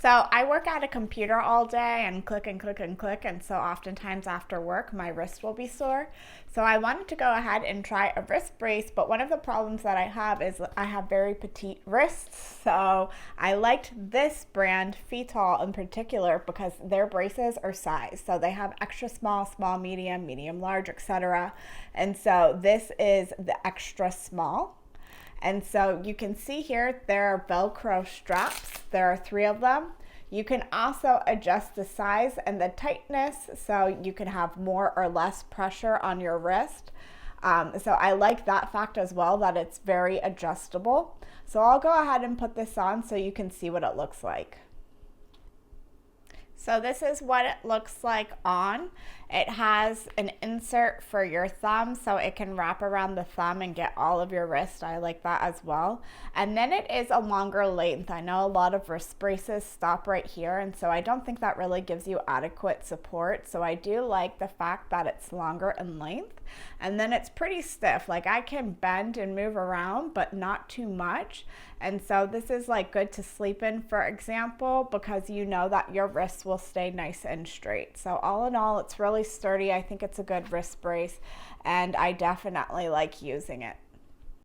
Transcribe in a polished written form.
So I work at a computer all day and click and click and click, and so oftentimes after work my wrist will be sore. So I wanted to go ahead and try a wrist brace, but one of the problems that I have is I have very petite wrists. So I liked this brand, FEATOL in particular, because their braces are size. So they have extra small, small, medium, medium large, etc. And so this is the extra small. And so you can see here, there are Velcro straps. There are 3 of them. You can also adjust the size and the tightness, so you can have more or less pressure on your wrist. So I like that fact as well, that it's very adjustable. So I'll go ahead and put this on so you can see what it looks like. So this is what it looks like on. It has an insert for your thumb, so it can wrap around the thumb and get all of your wrist. I like that as well. And then it is a longer length. I know a lot of wrist braces stop right here, and so I don't think that really gives you adequate support. So I do like the fact that it's longer in length. And then it's pretty stiff. Like, I can bend and move around, but not too much. And so this is like good to sleep in, for example, because you know that your wrists will stay nice and straight. So all in all, it's really sturdy. I think it's a good wrist brace, and I definitely like using it.